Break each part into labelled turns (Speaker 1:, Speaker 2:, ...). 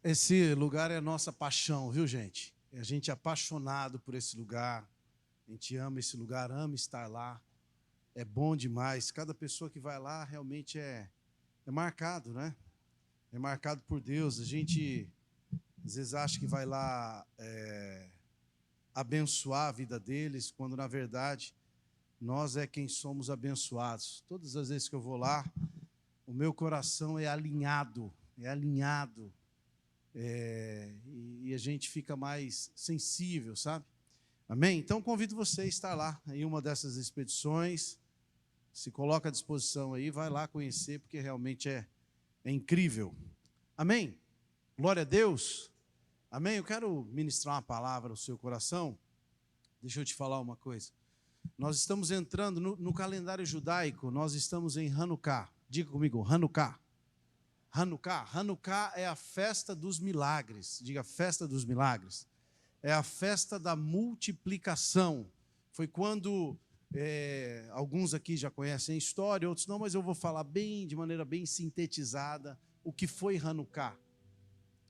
Speaker 1: Esse lugar é a nossa paixão, viu, gente? A gente é apaixonado por esse lugar. A gente ama esse lugar, ama estar lá. É bom demais. Cada pessoa que vai lá realmente é marcado, né? É marcado por Deus. A gente às vezes acha que vai lá abençoar a vida deles, quando na verdade nós é quem somos abençoados. Todas as vezes que eu vou lá, o meu coração é alinhado, e a gente fica mais sensível, sabe? Amém? Então convido você a estar lá em uma dessas expedições. Se coloca à disposição aí, vai lá conhecer, porque realmente é incrível. Amém? Glória a Deus. Amém? Eu quero ministrar uma palavra ao seu coração. Deixa eu te falar uma coisa. Nós estamos entrando no calendário judaico, nós estamos em Hanukkah. Diga comigo, Hanukkah. Hanukkah. Hanukkah é a festa dos milagres. Diga, festa dos milagres. É a festa da multiplicação. Foi quando alguns aqui já conhecem a história, outros não, mas eu vou falar de maneira bem sintetizada o que foi Hanukkah.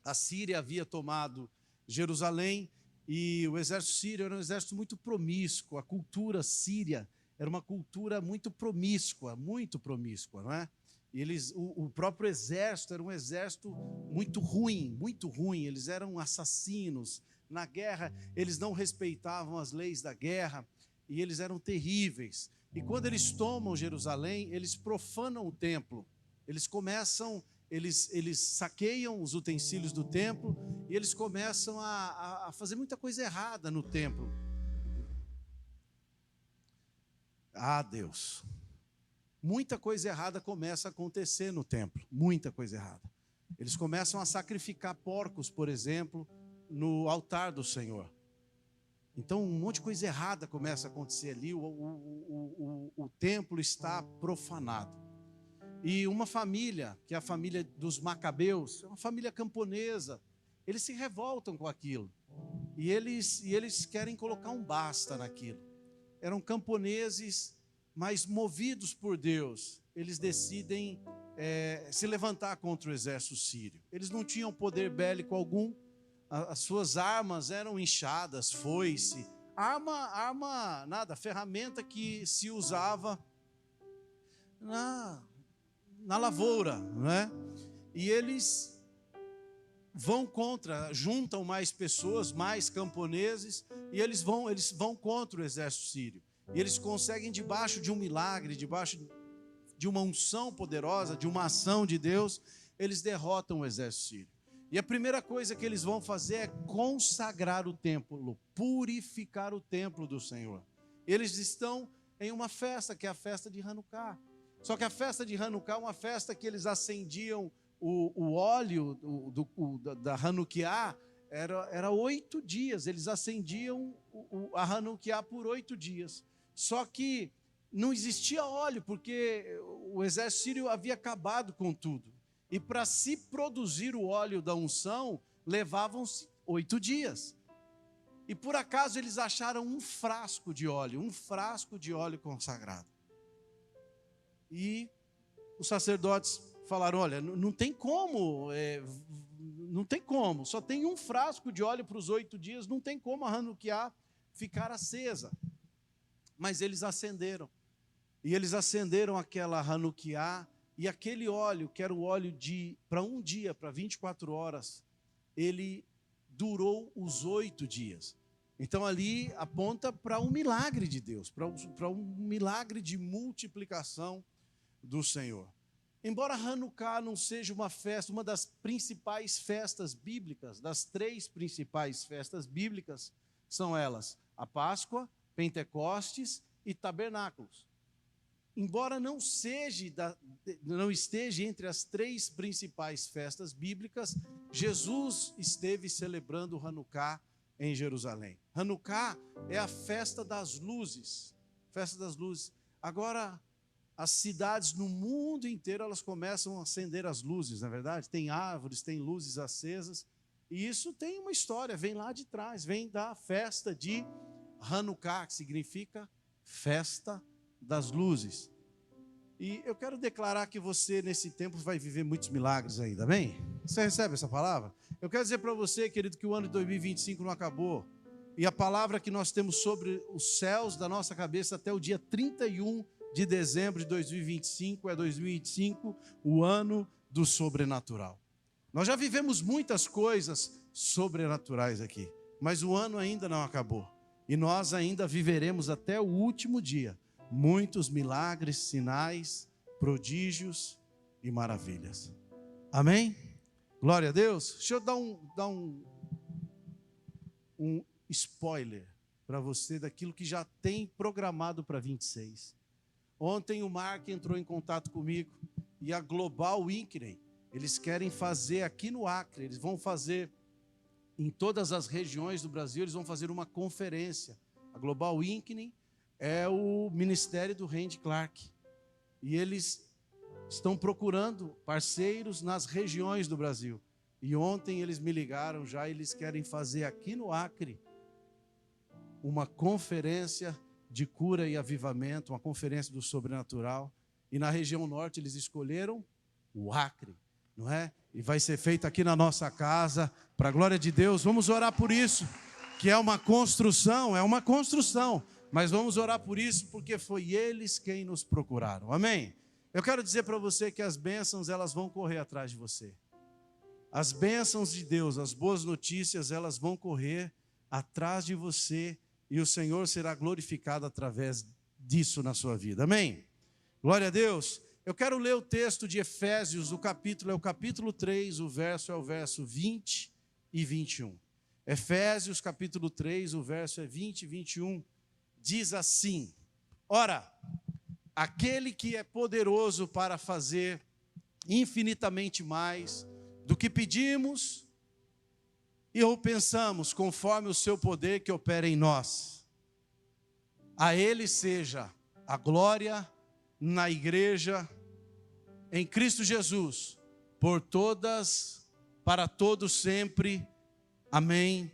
Speaker 1: A Síria havia tomado Jerusalém e o exército sírio era um exército muito promíscuo. A cultura síria era uma cultura muito promíscua, não é? E o próprio exército era um exército muito ruim. Eles eram assassinos. Na guerra, eles não respeitavam as leis da guerra e eles eram terríveis. E quando eles tomam Jerusalém, eles profanam o templo. Eles saqueiam os utensílios do templo e eles começam a fazer muita coisa errada no templo. Ah, Deus! Muita coisa errada começa a acontecer no templo, muita coisa errada. Eles começam a sacrificar porcos, por exemplo, no altar do Senhor. Então, um monte de coisa errada começa a acontecer ali, o templo está profanado. E uma família, que é a família dos Macabeus, é uma família camponesa, eles se revoltam com aquilo. E eles querem colocar um basta naquilo. Eram camponeses, mas movidos por Deus, eles decidem se levantar contra o exército sírio. Eles não tinham poder bélico algum, as suas armas eram inchadas, foice, arma nada, ferramenta que se usava na lavoura, né? E eles vão contra, juntam mais pessoas, mais camponeses, e eles vão contra o exército sírio. E eles conseguem, debaixo de um milagre, debaixo de uma unção poderosa, de uma ação de Deus, eles derrotam o exército sírio. E a primeira coisa que eles vão fazer é consagrar o templo, purificar o templo do Senhor. Eles estão em uma festa, que é a festa de Hanukkah. Só que a festa de Hanukkah é uma festa que eles acendiam o óleo da Hanukkah, era 8 dias, eles acendiam a Hanukkah por 8 dias. Só que não existia óleo, porque o exército sírio havia acabado com tudo. E para se produzir o óleo da unção, levavam-se 8 dias. E por acaso eles acharam um frasco de óleo consagrado. E os sacerdotes falaram: olha, não tem como, só tem um frasco de óleo para os 8 dias, não tem como a Hanukkah ficar acesa. Mas eles acenderam. E eles acenderam aquela Hanukkah, e aquele óleo, que era o óleo para um dia, para 24 horas, ele durou os 8 dias. Então ali aponta para um milagre de Deus, para um milagre de multiplicação do Senhor. Embora Hanukkah não seja uma festa, uma das principais festas bíblicas, das 3 principais festas bíblicas, são elas: a Páscoa, Pentecostes e Tabernáculos. Embora não esteja entre as 3 principais festas bíblicas, Jesus esteve celebrando o Hanukkah em Jerusalém. Hanukkah é a festa das luzes. Festa das luzes. Agora, as cidades no mundo inteiro, elas começam a acender as luzes, não é verdade? Tem árvores, tem luzes acesas. E isso tem uma história, vem lá de trás, vem da festa de Hanukkah, que significa festa das luzes. E eu quero declarar que você, nesse tempo, vai viver muitos milagres ainda, amém? Você recebe essa palavra? Eu quero dizer para você, querido, que o ano de 2025 não acabou. E a palavra que nós temos sobre os céus da nossa cabeça até o dia 31 de dezembro de 2025 é 2025, o ano do sobrenatural. Nós já vivemos muitas coisas sobrenaturais aqui, mas o ano ainda não acabou. E nós ainda viveremos até o último dia muitos milagres, sinais, prodígios e maravilhas. Amém? Glória a Deus. Deixa eu dar um spoiler para você daquilo que já tem programado para 26. Ontem o Mark entrou em contato comigo e a Global Increy, eles querem fazer aqui no Acre, eles vão fazer em todas as regiões do Brasil, eles vão fazer uma conferência. A Global Increy é o ministério do Randy Clark. E eles estão procurando parceiros nas regiões do Brasil. E ontem eles me ligaram já, eles querem fazer aqui no Acre uma conferência de cura e avivamento, uma conferência do sobrenatural. E na região norte eles escolheram o Acre, não é? E vai ser feito aqui na nossa casa, para a glória de Deus. Vamos orar por isso, que é uma construção, mas vamos orar por isso, porque foi eles quem nos procuraram. Amém? Eu quero dizer para você que as bênçãos, elas vão correr atrás de você. As bênçãos de Deus, as boas notícias, elas vão correr atrás de você, e o Senhor será glorificado através disso na sua vida. Amém? Glória a Deus. Eu quero ler o texto de Efésios, o capítulo 3, o verso 20 e 21. Efésios capítulo 3, o verso é 20 e 21, diz assim: ora, aquele que é poderoso para fazer infinitamente mais do que pedimos e ou pensamos, conforme o seu poder que opera em nós. A ele seja a glória na igreja, em Cristo Jesus, por todas, para todos sempre. Amém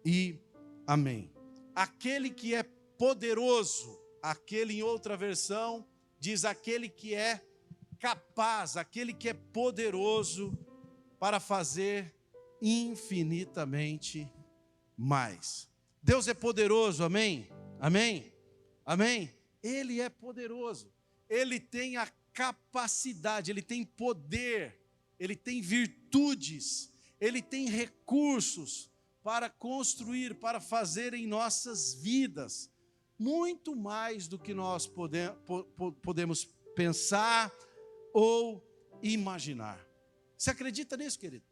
Speaker 1: e amém. Aquele que é poderoso, aquele em outra versão diz aquele que é capaz, aquele que é poderoso para fazer infinitamente mais. Deus é poderoso, amém? Amém? Amém? Ele é poderoso, ele tem a capacidade, ele tem poder, ele tem virtudes, ele tem recursos para construir, para fazer em nossas vidas, muito mais do que nós podemos pensar ou imaginar. Você acredita nisso, querido?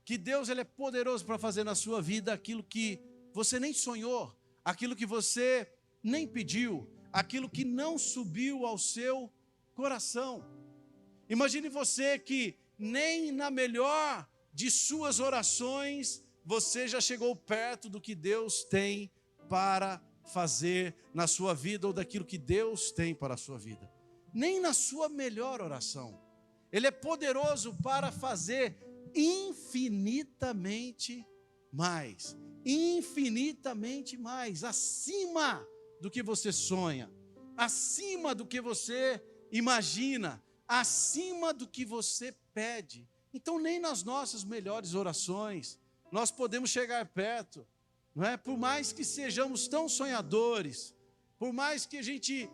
Speaker 1: Que Deus ele é poderoso para fazer na sua vida aquilo que você nem sonhou, aquilo que você nem pediu, aquilo que não subiu ao seu coração. Imagine você que nem na melhor de suas orações você já chegou perto do que Deus tem para fazer na sua vida ou daquilo que Deus tem para a sua vida. Nem na sua melhor oração. Ele é poderoso para fazer infinitamente mais, acima do que você sonha, acima do que você imagina, acima do que você pede. Então nem nas nossas melhores orações nós podemos chegar perto, não é? Por mais que sejamos tão sonhadores, por mais que a gente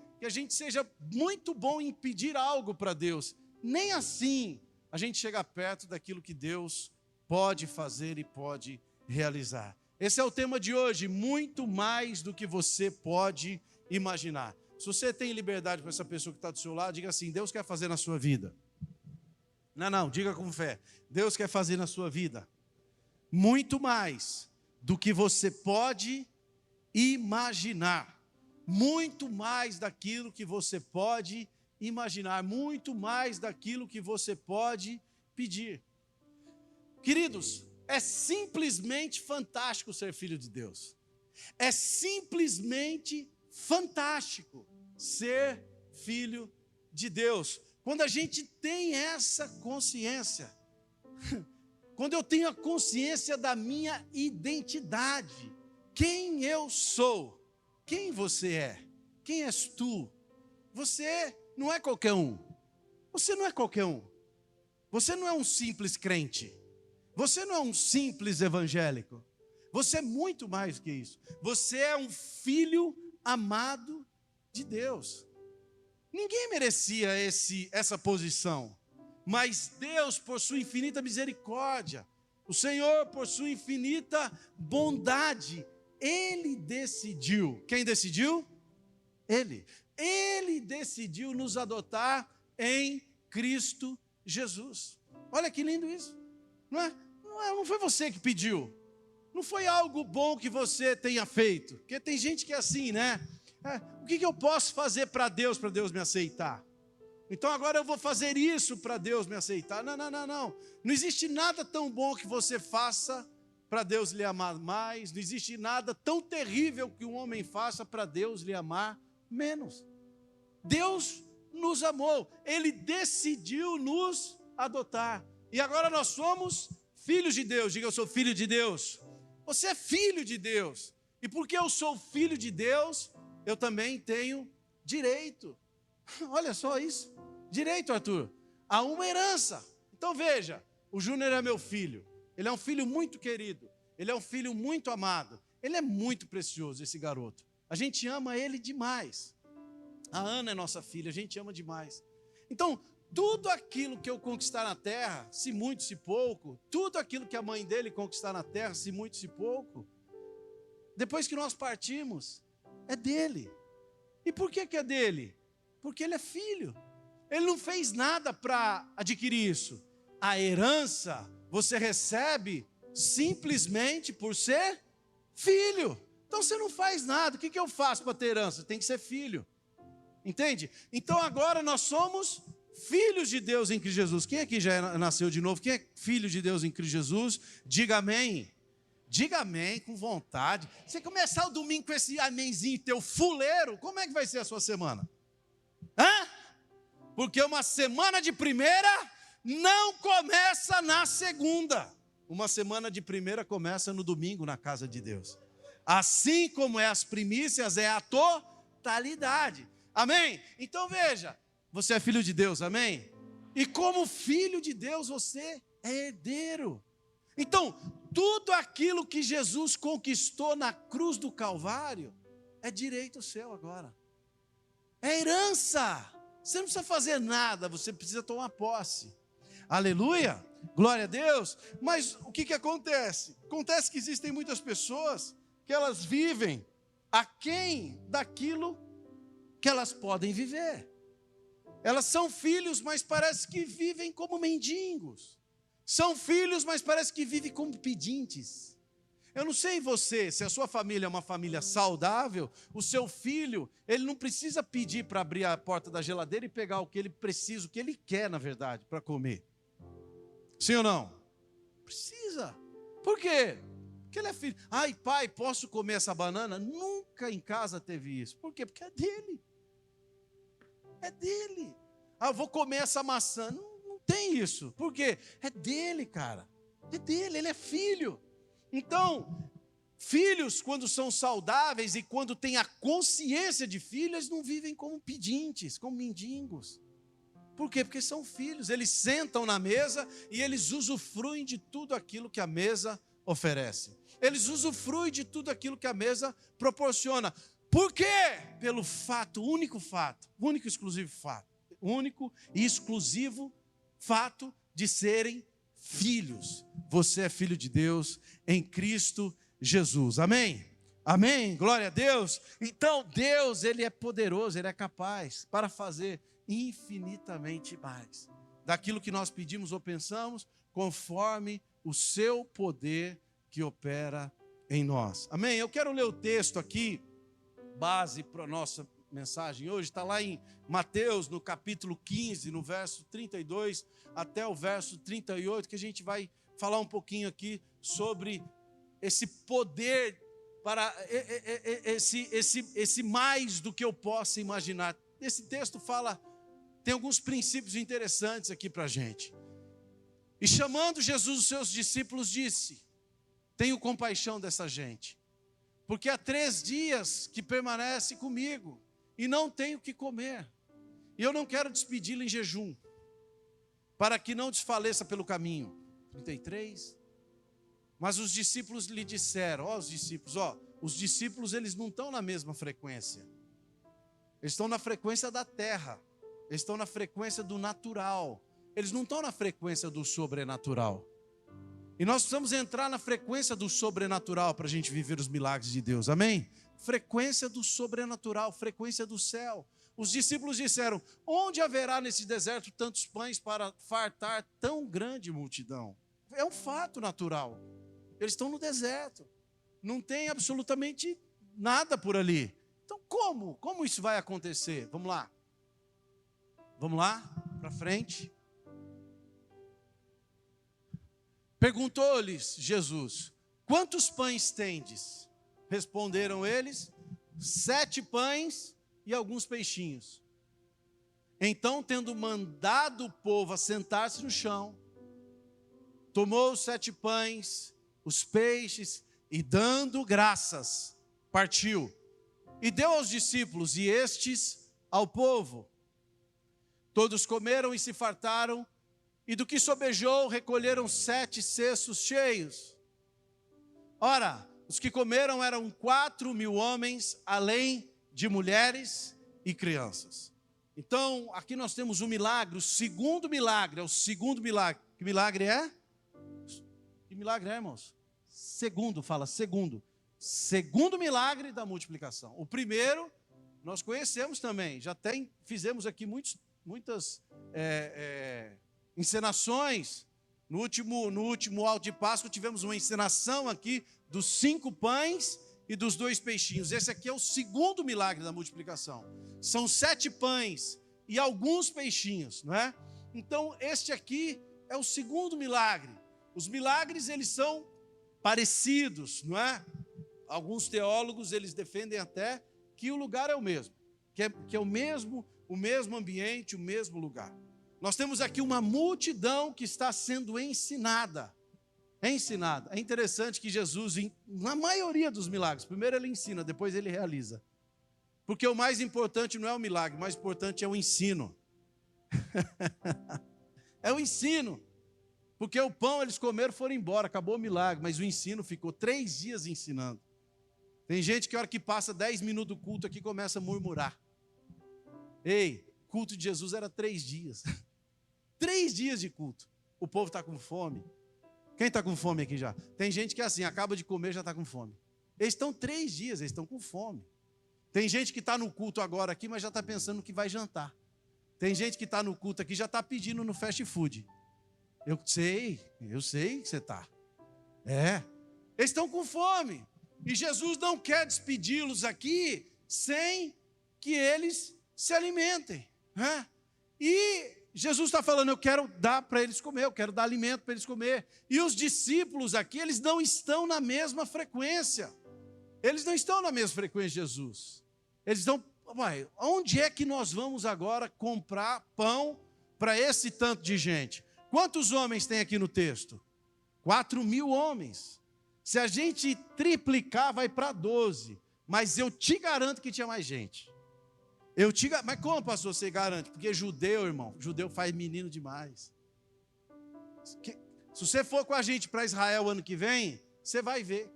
Speaker 1: seja muito bom em pedir algo para Deus, nem assim a gente chega perto daquilo que Deus pode fazer e pode realizar. Esse é o tema de hoje, muito mais do que você pode imaginar. Se você tem liberdade com essa pessoa que está do seu lado, diga assim: Deus quer fazer na sua vida. Não, diga com fé. Deus quer fazer na sua vida muito mais do que você pode imaginar. Muito mais daquilo que você pode imaginar, muito mais daquilo que você pode pedir. Queridos, é simplesmente fantástico ser filho de Deus. É simplesmente fantástico ser filho de Deus. Quando a gente tem essa consciência, quando eu tenho a consciência da minha identidade, quem eu sou, quem você é, quem és tu, você não é qualquer um, você não é qualquer um, você não é um simples crente, Você não é um simples evangélico. Você é muito mais que isso. Você é um filho amado de Deus. Ninguém merecia essa posição. Mas Deus, por sua infinita misericórdia, o Senhor, por sua infinita bondade, Ele decidiu. Quem decidiu? Ele. Ele decidiu nos adotar em Cristo Jesus. Olha que lindo isso. Não foi você que pediu. Não foi algo bom que você tenha feito. Porque tem gente que é assim, né? O que eu posso fazer para Deus me aceitar? Então agora eu vou fazer isso para Deus me aceitar. Não. Não existe nada tão bom que você faça para Deus lhe amar mais. Não existe nada tão terrível que um homem faça para Deus lhe amar menos. Deus nos amou. Ele decidiu nos adotar. E agora nós somos filhos de Deus. Diga, eu sou filho de Deus. Você é filho de Deus. E porque eu sou filho de Deus, eu também tenho direito. Olha só isso. Direito, Arthur, a uma herança. Então veja, o Júnior é meu filho. Ele é um filho muito querido. Ele é um filho muito amado. Ele é muito precioso, esse garoto. A gente ama ele demais. A Ana é nossa filha, a gente ama demais. Então, tudo aquilo que eu conquistar na terra, se muito, se pouco, tudo aquilo que a mãe dele conquistar na terra, se muito, se pouco, depois que nós partimos, é dele. E por que é dele? Porque ele é filho. Ele não fez nada para adquirir isso. A herança você recebe simplesmente por ser filho. Então você não faz nada. O que eu faço para ter herança? Tem que ser filho. Entende? Então agora nós somos filhos de Deus em Cristo Jesus. Quem aqui já nasceu de novo? Quem é filho de Deus em Cristo Jesus? Diga amém. Diga amém com vontade. Você começar o domingo com esse amenzinho teu fuleiro, como é que vai ser a sua semana? Porque uma semana de primeira não começa na segunda. Uma semana de primeira começa no domingo na casa de Deus. Assim como é as primícias, é a totalidade. Amém? Então veja, você é filho de Deus, amém? E como filho de Deus, você é herdeiro. Então, tudo aquilo que Jesus conquistou na cruz do Calvário é direito seu agora. É herança. Você não precisa fazer nada, você precisa tomar posse. Aleluia, glória a Deus. Mas o que acontece? Acontece que existem muitas pessoas que elas vivem aquém daquilo que elas podem viver. Elas são filhos, mas parece que vivem como mendigos. São filhos, mas parece que vivem como pedintes. Eu não sei você, se a sua família é uma família saudável, o seu filho, ele não precisa pedir para abrir a porta da geladeira e pegar o que ele precisa, o que ele quer, na verdade, para comer. Sim ou não? Precisa. Por quê? Porque ele é filho. Ai, pai, posso comer essa banana? Nunca em casa teve isso. Por quê? Porque é dele. É dele. Eu vou comer essa maçã. Não tem isso. Por quê? É dele, cara. É dele, ele é filho. Então, filhos, quando são saudáveis e quando têm a consciência de filho, eles não vivem como pedintes, como mendigos. Por quê? Porque são filhos. Eles sentam na mesa e eles usufruem de tudo aquilo que a mesa oferece. Eles usufruem de tudo aquilo que a mesa proporciona. Por quê? Pelo único e exclusivo fato de serem filhos. Você é filho de Deus em Cristo Jesus. Amém? Amém? Glória a Deus. Então Deus, Ele é poderoso, Ele é capaz para fazer infinitamente mais daquilo que nós pedimos ou pensamos, conforme o seu poder que opera em nós. Amém? Eu quero ler o texto aqui, base para a nossa mensagem hoje, está lá em Mateus, no capítulo 15, no verso 32 até o verso 38, que a gente vai falar um pouquinho aqui sobre esse poder, para esse mais do que eu possa imaginar. Esse texto tem alguns princípios interessantes aqui para a gente. E chamando Jesus os seus discípulos, disse: tenho compaixão dessa gente, porque há 3 dias que permanece comigo e não tenho o que comer. E eu não quero despedi-lo em jejum, para que não desfaleça pelo caminho. 33, Mas os discípulos lhe disseram, os discípulos eles não estão na mesma frequência. Eles estão na frequência da terra. Eles estão na frequência do natural. Eles não estão na frequência do sobrenatural. E nós precisamos entrar na frequência do sobrenatural para a gente viver os milagres de Deus. Amém? Frequência do sobrenatural, frequência do céu. Os discípulos disseram, onde haverá nesse deserto tantos pães para fartar tão grande multidão? É um fato natural. Eles estão no deserto. Não tem absolutamente nada por ali. Então como? Como isso vai acontecer? Vamos lá. Vamos lá, para frente. Perguntou-lhes Jesus, quantos pães tendes? Responderam eles, 7 pães e alguns peixinhos. Então, tendo mandado o povo assentar-se no chão, tomou os 7 pães, os peixes, e dando graças, partiu. E deu aos discípulos, e estes ao povo. Todos comeram e se fartaram, e do que sobejou, recolheram 7 cestos cheios. Ora, os que comeram eram 4.000 homens, além de mulheres e crianças. Então, aqui nós temos um milagre, o segundo milagre, é o segundo milagre. Que milagre é? Que milagre é, irmãos? Segundo, fala, segundo. Segundo milagre da multiplicação. O primeiro, nós conhecemos também, fizemos aqui muitas encenações. No último alto de Páscoa tivemos uma encenação aqui dos 5 pães e dos 2 peixinhos. Esse aqui é o segundo milagre da multiplicação. São 7 pães e alguns peixinhos, não é? Então, este aqui é o segundo milagre. Os milagres, eles são parecidos, não é? Alguns teólogos, eles defendem até que o lugar é o mesmo, que é o mesmo ambiente, o mesmo lugar. Nós temos aqui uma multidão que está sendo ensinada. É ensinada. É interessante que Jesus, na maioria dos milagres, primeiro ele ensina, depois ele realiza. Porque o mais importante não é o milagre, o mais importante é o ensino. É o ensino. Porque o pão eles comeram, foram embora, acabou o milagre, mas o ensino ficou 3 dias ensinando. Tem gente que a hora que passa 10 minutos do culto aqui começa a murmurar. Ei, culto de Jesus era 3 dias. 3 dias de culto. O povo está com fome. Quem está com fome aqui já? Tem gente que é assim, acaba de comer já está com fome. Eles estão 3 dias, eles estão com fome. Tem gente que está no culto agora aqui, mas já está pensando que vai jantar. Tem gente que está no culto aqui, já está pedindo no fast food. Eu sei que você está. Eles estão com fome. E Jesus não quer despedi-los aqui sem que eles se alimentem. E Jesus está falando, eu quero dar para eles comer, eu quero dar alimento para eles comer. E os discípulos aqui, eles não estão na mesma frequência. Eles não estão na mesma frequência de Jesus. Eles estão, onde é que nós vamos agora comprar pão para esse tanto de gente? Quantos homens tem aqui no texto? 4.000 homens. Se a gente triplicar, vai para 12. Mas eu te garanto que tinha mais gente. Mas como, pastor, você garante? Porque judeu, irmão, judeu faz menino demais. Se você for com a gente para Israel ano que vem, você vai ver.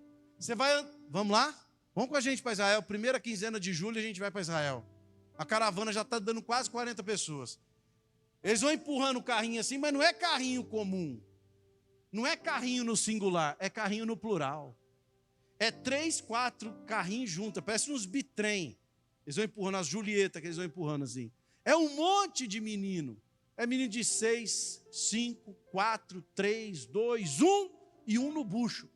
Speaker 1: Vamos lá? Vamos com a gente para Israel. Primeira quinzena de julho a gente vai para Israel. A caravana já está dando quase 40 pessoas. Eles vão empurrando o carrinho assim, mas não é carrinho comum. Não é carrinho no singular, é carrinho no plural. É 3, 4 carrinhos juntos, parece uns bitrem. Eles vão empurrando, as Julieta que eles vão empurrando assim. É um monte de menino. É menino de 6, 5, 4, 3, 2, 1 e 1 no bucho.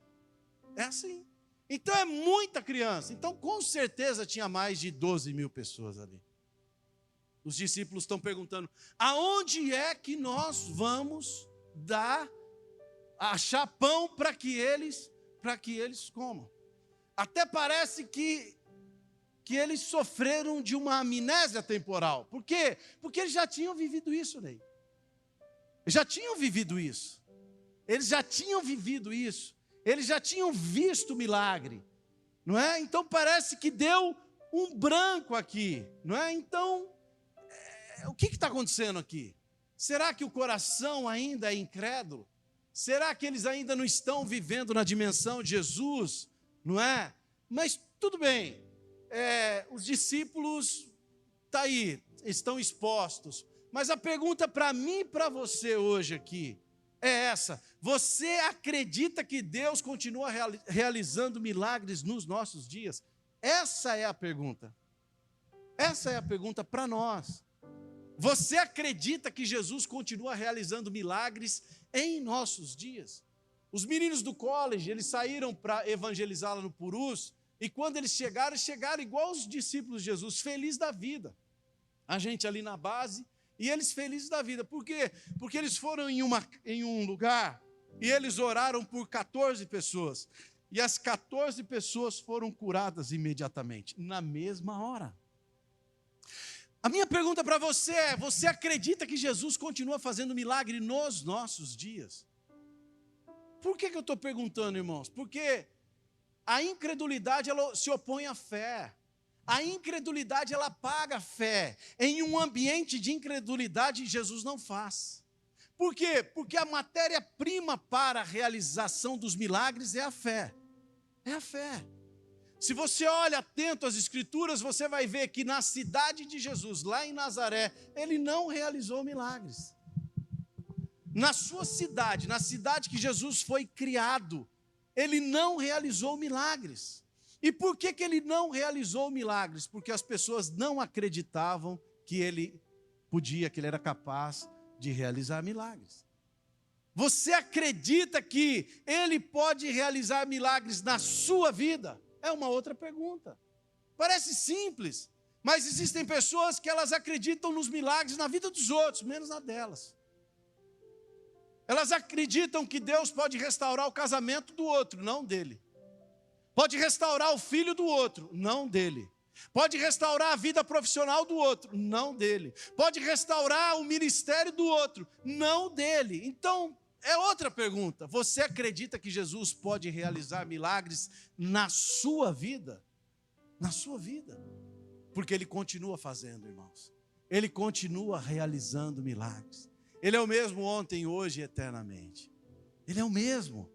Speaker 1: É assim. Então é muita criança. Então com certeza tinha mais de 12.000 pessoas ali. Os discípulos estão perguntando, aonde é que nós vamos achar pão para que eles comam? Até parece que eles sofreram de uma amnésia temporal. Por quê? Porque eles já tinham vivido isso, Ney. Eles já tinham vivido isso. Eles já tinham vivido isso. Eles já tinham visto o milagre. Não é? Então parece que deu um branco aqui. Não é? Então, o que está acontecendo aqui? Será que o coração ainda é incrédulo? Será que eles ainda não estão vivendo na dimensão de Jesus? Não é? Mas tudo bem, os discípulos tá aí, estão expostos. Mas a pergunta para mim e para você hoje aqui é essa: você acredita que Deus continua realizando milagres nos nossos dias? Essa é a pergunta. Essa é a pergunta para nós. Você acredita que Jesus continua realizando milagres em nossos dias? Os meninos do college, eles saíram para evangelizar lá no Purus, e quando eles chegaram igual os discípulos de Jesus, felizes da vida. A gente ali na base, e eles felizes da vida. Por quê? Porque eles foram em um lugar, e eles oraram por 14 pessoas. E as 14 pessoas foram curadas imediatamente, na mesma hora. A minha pergunta para você é: você acredita que Jesus continua fazendo milagre nos nossos dias? Por que eu estou perguntando, irmãos? Porque a incredulidade, ela se opõe à fé. A incredulidade, ela apaga a fé. Em um ambiente de incredulidade, Jesus não faz. Por quê? Porque a matéria-prima para a realização dos milagres é a fé. É a fé. Se você olha atento às Escrituras, você vai ver que na cidade de Jesus, lá em Nazaré, ele não realizou milagres. Na sua cidade, na cidade que Jesus foi criado, ele não realizou milagres. E por que ele não realizou milagres? Porque as pessoas não acreditavam que ele podia, que ele era capaz de realizar milagres. Você acredita que ele pode realizar milagres na sua vida? É uma outra pergunta. Parece simples, mas existem pessoas que elas acreditam nos milagres na vida dos outros, menos na delas. Elas acreditam que Deus pode restaurar o casamento do outro, não dele. Pode restaurar o filho do outro, não dele. Pode restaurar a vida profissional do outro, não dele. Pode restaurar o ministério do outro, não dele. Então, é outra pergunta. Você acredita que Jesus pode realizar milagres na sua vida? Na sua vida. Porque ele continua fazendo, irmãos. Ele continua realizando milagres. Ele é o mesmo ontem, hoje e eternamente. Ele é o mesmo.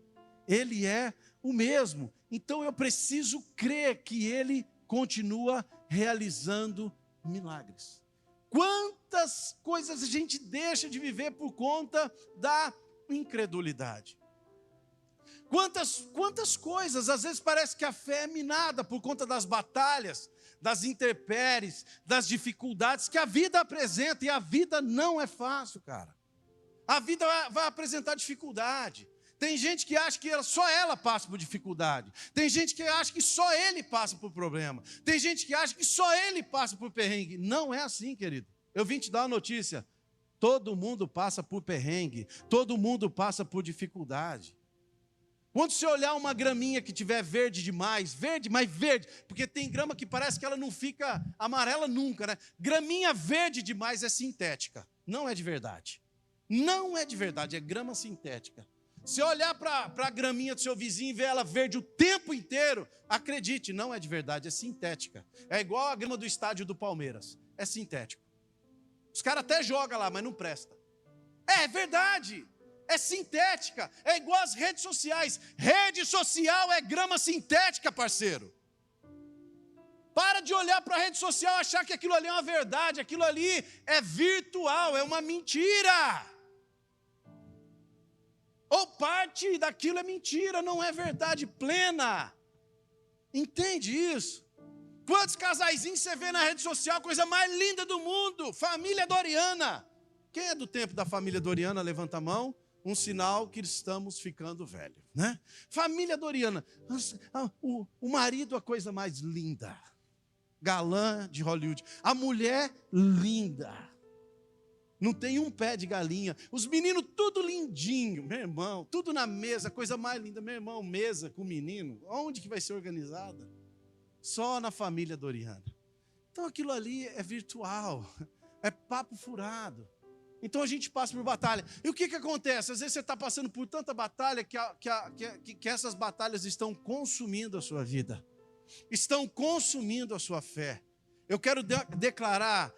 Speaker 1: Ele é o mesmo. Então eu preciso crer que ele continua realizando milagres. Quantas coisas a gente deixa de viver por conta da incredulidade? Quantas coisas, às vezes parece que a fé é minada por conta das batalhas, das intempéries, das dificuldades que a vida apresenta, e a vida não é fácil, cara. A vida vai apresentar dificuldade. Tem gente que acha que só ela passa por dificuldade. Tem gente que acha que só ele passa por problema. Tem gente que acha que só ele passa por perrengue. Não é assim, querido. Eu vim te dar uma notícia. Todo mundo passa por perrengue. Todo mundo passa por dificuldade. Quando você olhar uma graminha que tiver verde demais, verde, mas verde, porque tem grama que parece que ela não fica amarela nunca, né? Graminha verde demais é sintética. Não é de verdade. Não é de verdade, é grama sintética. Se olhar para a graminha do seu vizinho e ver ela verde o tempo inteiro, acredite, não é de verdade, é sintética. É igual a grama do estádio do Palmeiras, é sintético. Os caras até jogam lá, mas não presta. É verdade, é sintética, é igual às redes sociais. Rede social é grama sintética, parceiro. Para de olhar para a rede social e achar que aquilo ali é uma verdade, aquilo ali é virtual, é uma mentira. Ou parte daquilo é mentira, não é verdade plena. Entende isso? Quantos casaizinhos você vê na rede social, coisa mais linda do mundo, família Doriana. Quem é do tempo da família Doriana, levanta a mão, um sinal que estamos ficando velhos, né? Família Doriana, o marido a coisa mais linda, galã de Hollywood, a mulher linda. Não tem um pé de galinha. Os meninos tudo lindinho, meu irmão. Tudo na mesa, coisa mais linda. Meu irmão, mesa com menino. Onde que vai ser organizada? Só na família Doriana. Então aquilo ali é virtual. É papo furado. Então a gente passa por batalha. E o que acontece? Às vezes você está passando por tanta batalha que essas batalhas estão consumindo a sua vida. Estão consumindo a sua fé. Eu quero declarar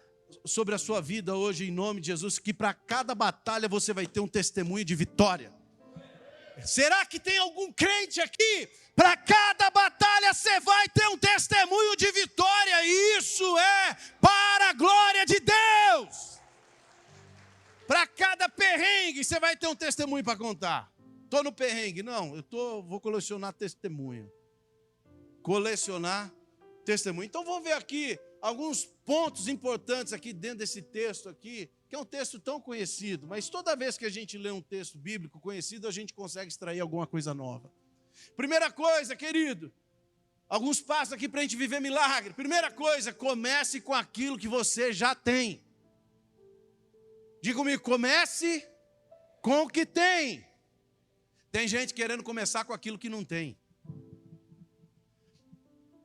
Speaker 1: sobre a sua vida hoje, em nome de Jesus, que para cada batalha você vai ter um testemunho de vitória. Será que tem algum crente aqui? Para cada batalha você vai ter um testemunho de vitória. E isso é para a glória de Deus. Para cada perrengue você vai ter um testemunho para contar. Estou no perrengue. Não, vou colecionar testemunho. Colecionar testemunho. Então vamos ver aqui alguns pontos importantes aqui dentro desse texto aqui, que é um texto tão conhecido, mas toda vez que a gente lê um texto bíblico conhecido, a gente consegue extrair alguma coisa nova. Primeira coisa, querido, alguns passos aqui para a gente viver milagre. Primeira coisa, comece com aquilo que você já tem. Diga comigo, comece com o que tem. Tem gente querendo começar com aquilo que não tem.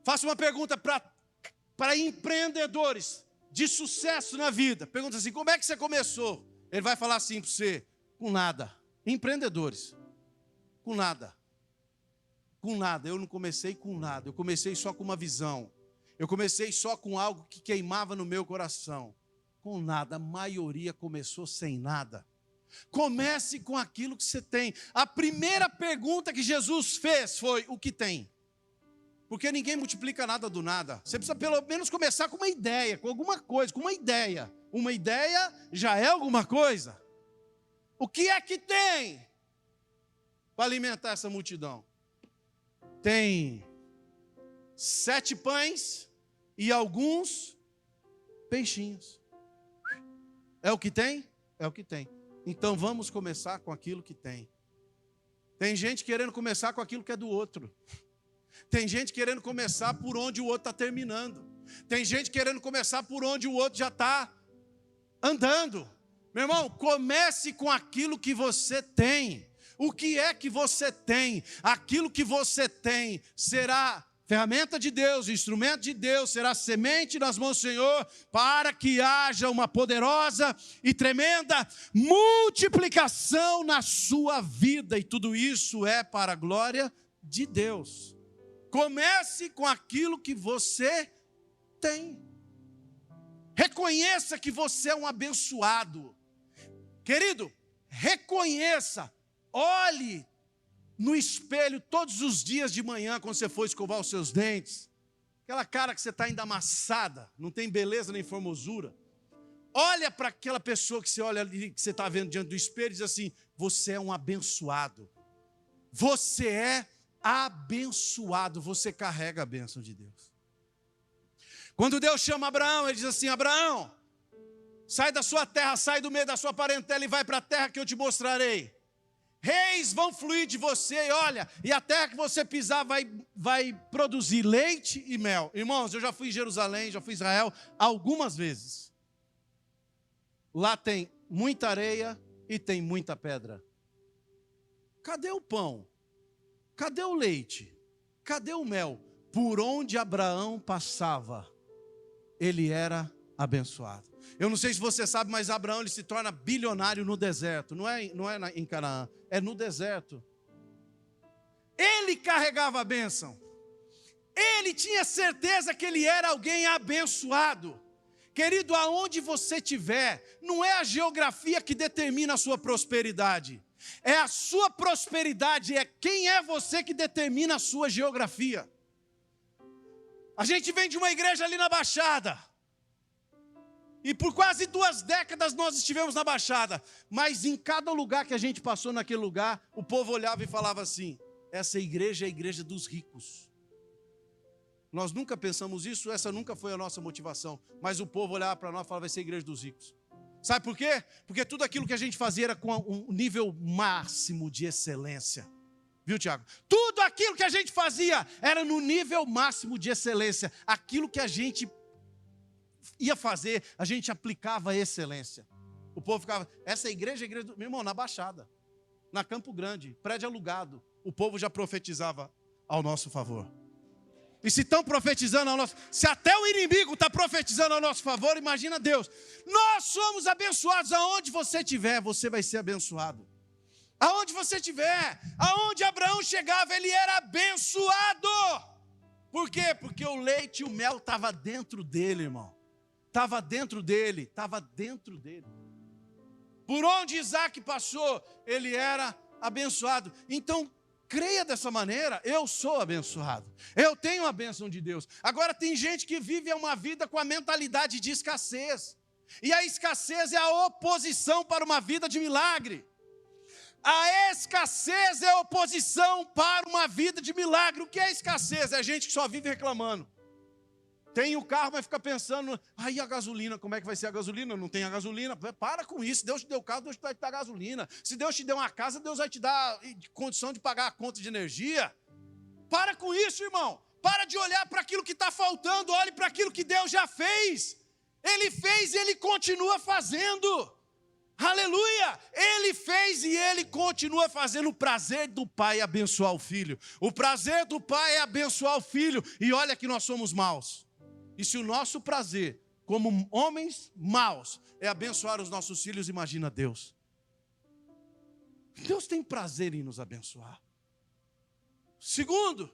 Speaker 1: Faço uma pergunta para empreendedores de sucesso na vida. Pergunta assim, como é que você começou? Ele vai falar assim para você, com nada. Empreendedores, com nada. Com nada, eu não comecei com nada. Eu comecei só com uma visão. Eu comecei só com algo que queimava no meu coração. Com nada, a maioria começou sem nada. Comece com aquilo que você tem. A primeira pergunta que Jesus fez foi, o que tem? Porque ninguém multiplica nada do nada. Você precisa pelo menos começar com uma ideia, com alguma coisa, com uma ideia. Uma ideia já é alguma coisa. O que é que tem para alimentar essa multidão? Tem 7 pães e alguns peixinhos. É o que tem? É o que tem. Então vamos começar com aquilo que tem. Tem gente querendo começar com aquilo que é do outro. Tem gente querendo começar por onde o outro está terminando. Tem gente querendo começar por onde o outro já está andando. Meu irmão, comece com aquilo que você tem. O que é que você tem? Aquilo que você tem será ferramenta de Deus, instrumento de Deus, será semente nas mãos do Senhor, para que haja uma poderosa e tremenda multiplicação na sua vida. E tudo isso é para a glória de Deus. Comece com aquilo que você tem. Reconheça que você é um abençoado. Querido, reconheça, olhe no espelho todos os dias de manhã, quando você for escovar os seus dentes. Aquela cara que você está ainda amassada, não tem beleza nem formosura. Olha para aquela pessoa que você olha ali, que você está vendo diante do espelho e diz assim, você é um abençoado. Você é abençoado, você carrega a bênção de Deus. Quando Deus chama Abraão, ele diz assim, Abraão, sai da sua terra, sai do meio da sua parentela e vai para a terra que eu te mostrarei. Reis vão fluir de você, e olha, e a terra que você pisar vai produzir leite e mel. Irmãos, eu já fui em Jerusalém, já fui em Israel algumas vezes. Lá tem muita areia e tem muita pedra. Cadê o pão? Cadê o leite? Cadê o mel? Por onde Abraão passava, ele era abençoado. Eu não sei se você sabe, mas Abraão ele se torna bilionário no deserto. Não é em Canaã, é no deserto. Ele carregava a bênção. Ele tinha certeza que ele era alguém abençoado. Querido, aonde você estiver, não é a geografia que determina a sua prosperidade. É a sua prosperidade, é quem é você que determina a sua geografia. A gente vem de uma igreja ali na Baixada. E por quase 2 décadas nós estivemos na Baixada. Mas em cada lugar que a gente passou naquele lugar, o povo olhava e falava assim, essa igreja é a igreja dos ricos. Nós nunca pensamos isso, essa nunca foi a nossa motivação. Mas o povo olhava para nós e falava, vai ser a igreja dos ricos. Sabe por quê? Porque tudo aquilo que a gente fazia era com um nível máximo de excelência. Viu, Tiago? Tudo aquilo que a gente fazia era no nível máximo de excelência. Aquilo que a gente ia fazer, a gente aplicava a excelência. O povo ficava, essa igreja é a igreja do... Meu irmão, na Baixada, na Campo Grande, prédio alugado, o povo já profetizava ao nosso favor. E se estão profetizando ao nosso... Se até o inimigo está profetizando ao nosso favor, imagina Deus. Nós somos abençoados. Aonde você estiver, você vai ser abençoado. Aonde você estiver, aonde Abraão chegava, ele era abençoado. Por quê? Porque o leite e o mel estavam dentro dele, irmão. Estava dentro dele, estava dentro dele. Por onde Isaac passou, ele era abençoado. Então, creia dessa maneira, eu sou abençoado. Eu tenho a bênção de Deus. Agora tem gente que vive uma vida com a mentalidade de escassez. E a escassez é a oposição para uma vida de milagre. A escassez é a oposição para uma vida de milagre. O que é escassez? É gente que só vive reclamando. Tem o carro, mas fica pensando, e a gasolina, como é que vai ser a gasolina? Não tem a gasolina. Para com isso, Deus te deu o carro, Deus vai te dar gasolina. Se Deus te deu uma casa, Deus vai te dar condição de pagar a conta de energia. Para com isso, irmão. Para de olhar para aquilo que está faltando, olhe para aquilo que Deus já fez. Ele fez e Ele continua fazendo. Aleluia! Ele fez e Ele continua fazendo. O prazer do Pai é abençoar o Filho. O prazer do Pai é abençoar o Filho. E olha que nós somos maus. E se o nosso prazer, como homens maus, é abençoar os nossos filhos, imagina Deus. Deus tem prazer em nos abençoar. Segundo,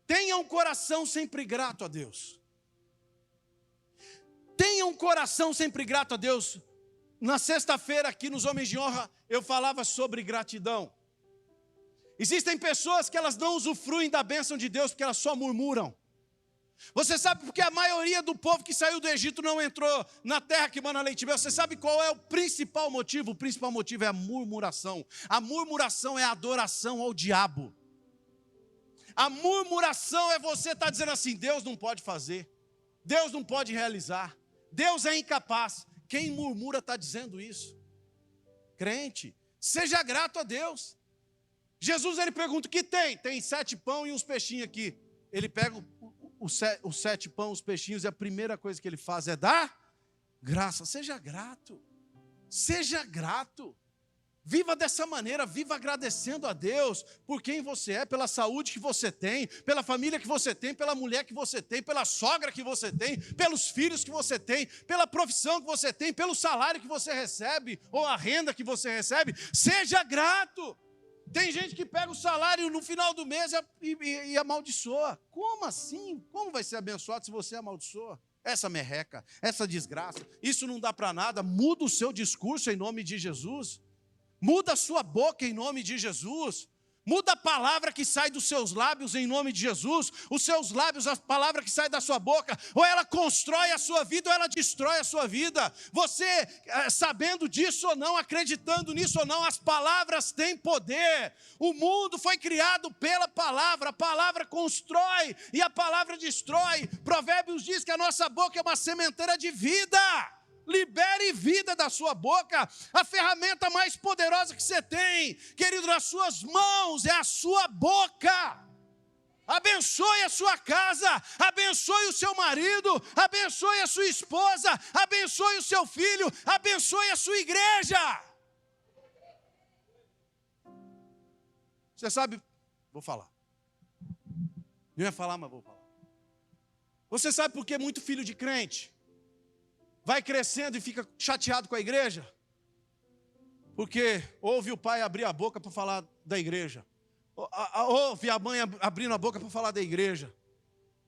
Speaker 1: tenha um coração sempre grato a Deus. Tenha um coração sempre grato a Deus. Na sexta-feira aqui nos Homens de Honra, eu falava sobre gratidão. Existem pessoas que elas não usufruem da bênção de Deus porque elas só murmuram. Você sabe porque a maioria do povo que saiu do Egito não entrou na terra que mana leite e mel? Você sabe qual é o principal motivo? O principal motivo é a murmuração. A murmuração é a adoração ao diabo. A murmuração é você estar dizendo assim, Deus não pode fazer, Deus não pode realizar, Deus é incapaz. Quem murmura está dizendo isso. Crente, seja grato a Deus. Jesus, ele pergunta, o que tem? Tem 7 pão e uns peixinhos aqui. Ele pega os 7 pães, os peixinhos, e a primeira coisa que ele faz é dar graça. Seja grato. Seja grato. Viva dessa maneira, viva agradecendo a Deus por quem você é, pela saúde que você tem, pela família que você tem, pela mulher que você tem, pela sogra que você tem, pelos filhos que você tem, pela profissão que você tem, pelo salário que você recebe, ou a renda que você recebe. Seja grato. Tem gente que pega o salário no final do mês e amaldiçoa. Como assim? Como vai ser abençoado se você amaldiçoa? Essa merreca, essa desgraça, isso não dá para nada. Muda o seu discurso em nome de Jesus. Muda a sua boca em nome de Jesus. Muda a palavra que sai dos seus lábios em nome de Jesus. Os seus lábios, a palavra que sai da sua boca, ou ela constrói a sua vida, ou ela destrói a sua vida. Você, sabendo disso ou não, acreditando nisso ou não, as palavras têm poder. O mundo foi criado pela palavra. A palavra constrói e a palavra destrói. Provérbios diz que a nossa boca é uma sementeira de vida. Libere vida da sua boca. A ferramenta mais poderosa que você tem, querido, nas suas mãos é a sua boca. Abençoe a sua casa, abençoe o seu marido, abençoe a sua esposa, abençoe o seu filho, abençoe a sua igreja. Você sabe, vou falar. Não ia falar, mas vou falar. Você sabe por que muito filho de crente vai crescendo e fica chateado com a igreja? Porque ouve o pai abrir a boca para falar da igreja. Ouve a mãe abrindo a boca para falar da igreja.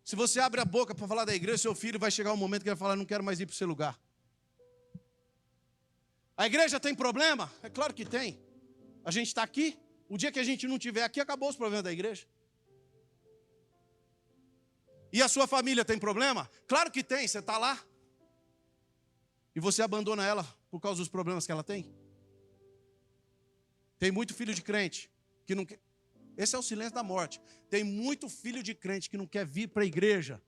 Speaker 1: Se você abre a boca para falar da igreja, seu filho vai chegar um momento que ele vai falar, não quero mais ir para o seu lugar. A igreja tem problema? É claro que tem. A gente está aqui. O dia que a gente não estiver aqui, acabou os problemas da igreja. E a sua família tem problema? Claro que tem, você está lá. E você abandona ela por causa dos problemas que ela tem? Tem muito filho de crente que não quer. Esse é o silêncio da morte. Tem muito filho de crente que não quer vir para a igreja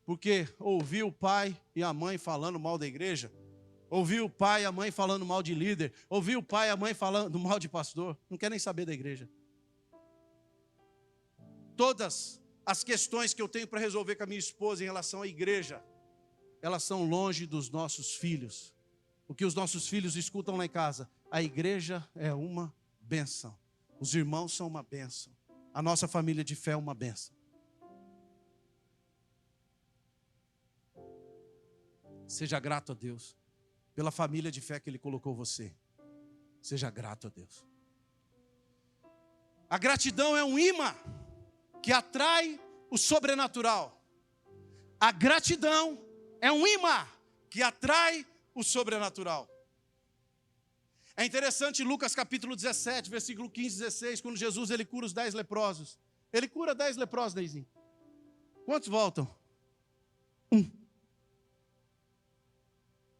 Speaker 1: porque ouviu o pai e a mãe falando mal da igreja, ouviu o pai e a mãe falando mal de líder, ouviu o pai e a mãe falando mal de pastor, não quer nem saber da igreja. Todas as questões que eu tenho para resolver com a minha esposa em relação à igreja, elas são longe dos nossos filhos. O que os nossos filhos escutam lá em casa? A igreja é uma bênção. Os irmãos são uma bênção. A nossa família de fé é uma bênção. Seja grato a Deus pela família de fé que Ele colocou você. Seja grato a Deus. A gratidão é um imã que atrai o sobrenatural. A gratidão é um imã que atrai o sobrenatural. É interessante Lucas capítulo 17, versículo 15 e 16, quando Jesus ele cura os 10 leprosos. Ele cura 10 leprosos, Neizinho. Quantos voltam? Um.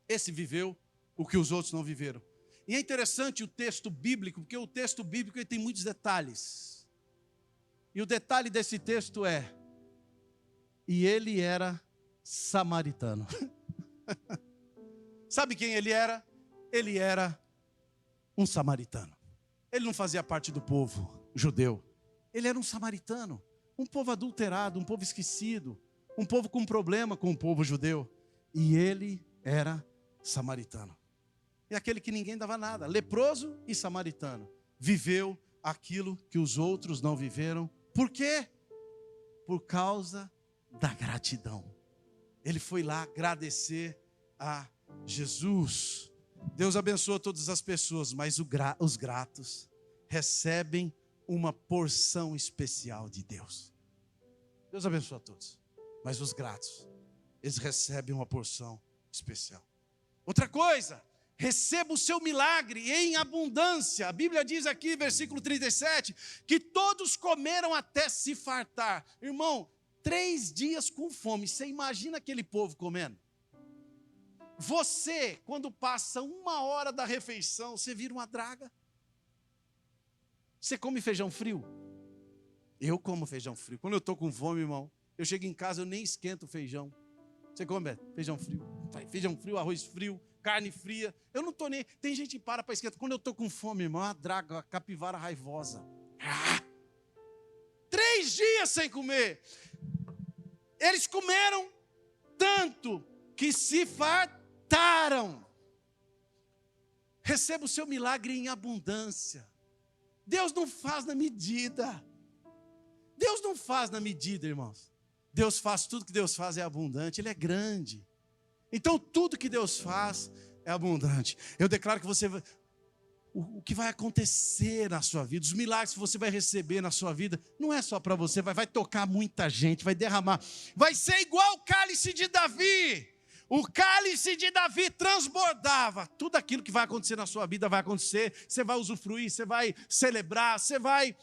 Speaker 1: Esse viveu o que os outros não viveram. E é interessante o texto bíblico, porque o texto bíblico ele tem muitos detalhes. E o detalhe desse texto é: e ele era samaritano. Sabe quem ele era? Ele era um samaritano. Ele não fazia parte do povo judeu. Ele era um samaritano, um povo adulterado, um povo esquecido, um povo com problema com o povo judeu. E ele era samaritano. E aquele que ninguém dava nada, leproso e samaritano, viveu aquilo que os outros não viveram. Por quê? Por causa da gratidão. Ele foi lá agradecer a Jesus. Deus abençoa todas as pessoas, mas os gratos recebem uma porção especial de Deus. Deus abençoa a todos, mas os gratos, eles recebem uma porção especial. Outra coisa, receba o seu milagre em abundância. A Bíblia diz aqui, versículo 37, que todos comeram até se fartar. Irmão, 3 dias com fome, você imagina aquele povo comendo? Você, quando passa 1 hora da refeição, você vira uma draga. Você come feijão frio? Eu como feijão frio. Quando eu estou com fome, irmão, eu chego em casa, eu nem esquento o feijão. Você come, Beto? Feijão frio? Feijão frio, arroz frio, carne fria. Eu não estou nem... Tem gente que para esquentar. Quando eu estou com fome, irmão, é uma draga, uma capivara raivosa. 3 dias sem comer. Eles comeram tanto que se fartaram. Receba o seu milagre em abundância. Deus não faz na medida. Deus não faz na medida, irmãos. Deus faz, tudo que Deus faz é abundante, Ele é grande. Então tudo que Deus faz é abundante. Eu declaro que você vai... O que vai acontecer na sua vida, os milagres que você vai receber na sua vida, não é só para você, vai tocar muita gente, vai derramar. Vai ser igual o cálice de Davi. O cálice de Davi transbordava. Tudo aquilo que vai acontecer na sua vida vai acontecer. Você vai usufruir, você vai celebrar, você vai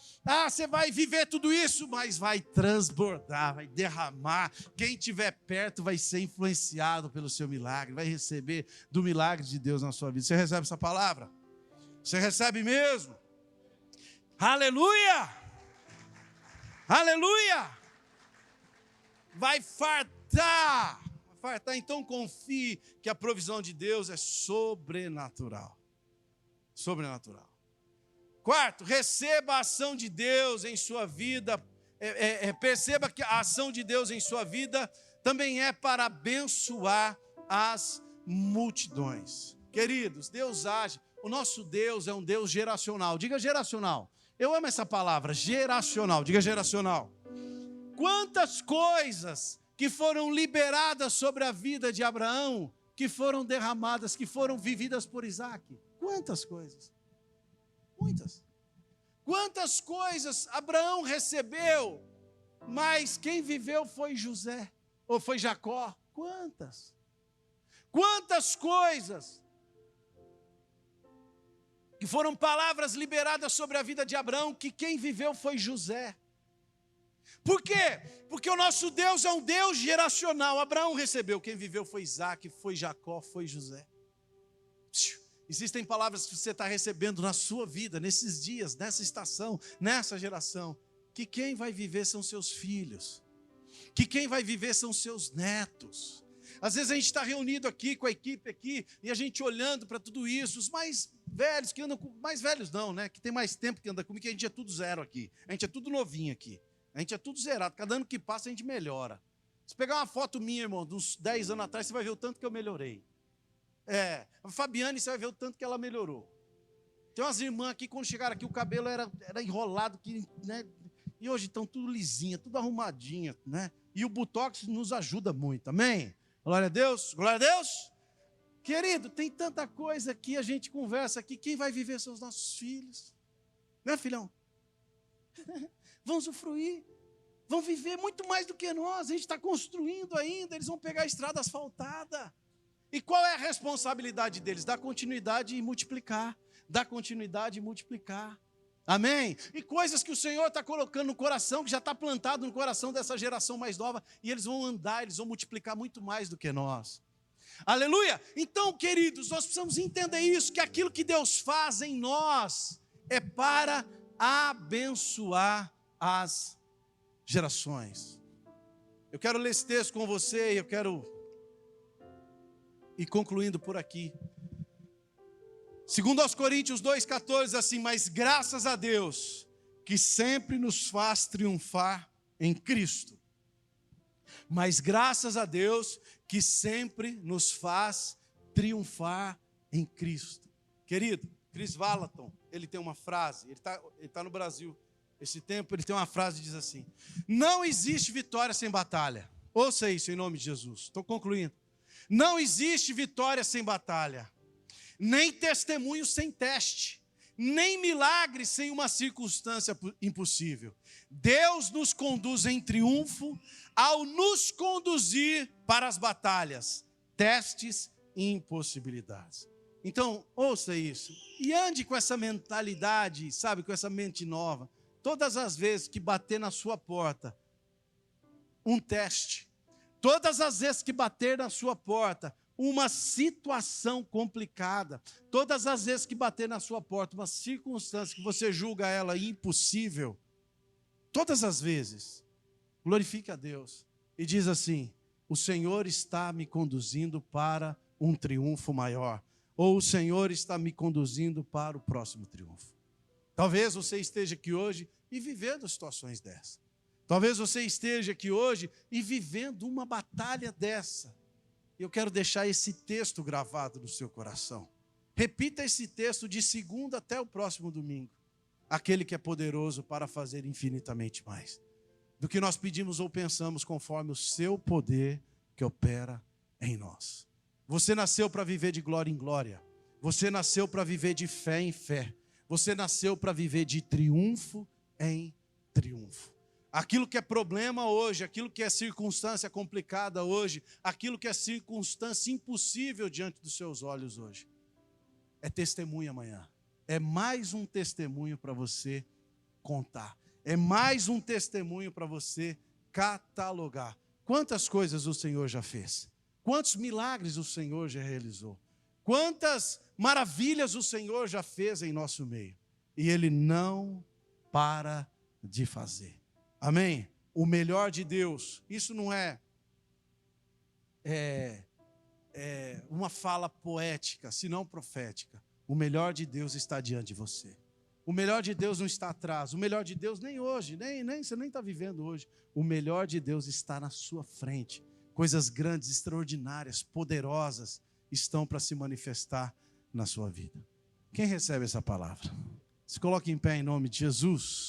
Speaker 1: viver tudo isso, mas vai transbordar, vai derramar. Quem estiver perto vai ser influenciado pelo seu milagre, vai receber do milagre de Deus na sua vida. Você recebe essa palavra? Você recebe mesmo? Aleluia! Aleluia! Vai fartar. Então confie que a provisão de Deus é sobrenatural. Sobrenatural. Quarto, receba a ação de Deus em sua vida. Perceba que a ação de Deus em sua vida também é para abençoar as multidões. Queridos, Deus age. O nosso Deus é um Deus geracional. Diga geracional. Eu amo essa palavra, geracional. Diga geracional. Quantas coisas que foram liberadas sobre a vida de Abraão, que foram derramadas, que foram vividas por Isaac. Quantas coisas? Muitas. Quantas coisas Abraão recebeu, mas quem viveu foi José, ou foi Jacó. Quantas? Quantas coisas que foram palavras liberadas sobre a vida de Abraão, que quem viveu foi José. Por quê? Porque o nosso Deus é um Deus geracional. Abraão recebeu, quem viveu foi Isaac, foi Jacó, foi José. Existem palavras que você está recebendo na sua vida, nesses dias, nessa estação, nessa geração, que quem vai viver são seus filhos, que quem vai viver são seus netos. Às vezes a gente está reunido aqui com a equipe aqui, e a gente olhando para tudo isso, os mais velhos que andam com... Mais velhos não, né? Que tem mais tempo que anda comigo, que a gente é tudo zero aqui. A gente é tudo novinho aqui. A gente é tudo zerado. Cada ano que passa a gente melhora. Se pegar uma foto minha, irmão, de uns 10 anos atrás, você vai ver o tanto que eu melhorei. A Fabiane, você vai ver o tanto que ela melhorou. Tem umas irmãs aqui, quando chegaram aqui, o cabelo era enrolado, né? E hoje estão tudo lisinha, tudo arrumadinha, né? E o Botox nos ajuda muito, amém? Glória a Deus, glória a Deus. Querido, tem tanta coisa que a gente conversa aqui. Quem vai viver são os nossos filhos. Né, filhão? Vão usufruir, vão viver muito mais do que nós. A gente está construindo ainda, eles vão pegar a estrada asfaltada. E qual é a responsabilidade deles? Dar continuidade e multiplicar. dar continuidade e multiplicar. Amém? E coisas que o Senhor está colocando no coração, que já está plantado no coração dessa geração mais nova, e eles vão andar, eles vão multiplicar muito mais do que nós. Aleluia! Então, queridos, nós precisamos entender isso, que aquilo que Deus faz em nós é para abençoar as gerações. Eu quero ler esse texto com você e eu quero ir concluindo por aqui. Segundo aos Coríntios 2,14, assim, mas graças a Deus, que sempre nos faz triunfar em Cristo. Mas graças a Deus, que sempre nos faz triunfar em Cristo. Querido, Chris Vallotton, ele tem uma frase, ele tá no Brasil, esse tempo, ele tem uma frase que diz assim: não existe vitória sem batalha. Ouça isso em nome de Jesus, estou concluindo. Não existe vitória sem batalha, nem testemunho sem teste, nem milagre sem uma circunstância impossível. Deus nos conduz em triunfo ao nos conduzir para as batalhas, testes e impossibilidades. Então, ouça isso e ande com essa mentalidade, sabe, com essa mente nova. Todas as vezes que bater na sua porta um teste, todas as vezes que bater na sua porta uma situação complicada, todas as vezes que bater na sua porta uma circunstância que você julga ela impossível, todas as vezes, glorifique a Deus e diz assim: o Senhor está me conduzindo para um triunfo maior, ou o Senhor está me conduzindo para o próximo triunfo. Talvez você esteja aqui hoje e vivendo situações dessas. Talvez você esteja aqui hoje e vivendo uma batalha dessa. Eu quero deixar esse texto gravado no seu coração. Repita esse texto de segunda até o próximo domingo. Aquele que é poderoso para fazer infinitamente mais do que nós pedimos ou pensamos, conforme o seu poder que opera em nós. Você nasceu para viver de glória em glória. Você nasceu para viver de fé em fé. Você nasceu para viver de triunfo em triunfo. Aquilo que é problema hoje, aquilo que é circunstância complicada hoje, aquilo que é circunstância impossível diante dos seus olhos hoje, é testemunho amanhã. É mais um testemunho para você contar. É mais um testemunho para você catalogar. Quantas coisas o Senhor já fez? Quantos milagres o Senhor já realizou? Quantas maravilhas o Senhor já fez em nosso meio? E Ele não para de fazer. Amém? O melhor de Deus, isso não é uma fala poética, senão profética. O melhor de Deus está diante de você. O melhor de Deus não está atrás. O melhor de Deus nem hoje, você nem está vivendo hoje. O melhor de Deus está na sua frente. Coisas grandes, extraordinárias, poderosas estão para se manifestar na sua vida. Quem recebe essa palavra? Se coloque em pé em nome de Jesus.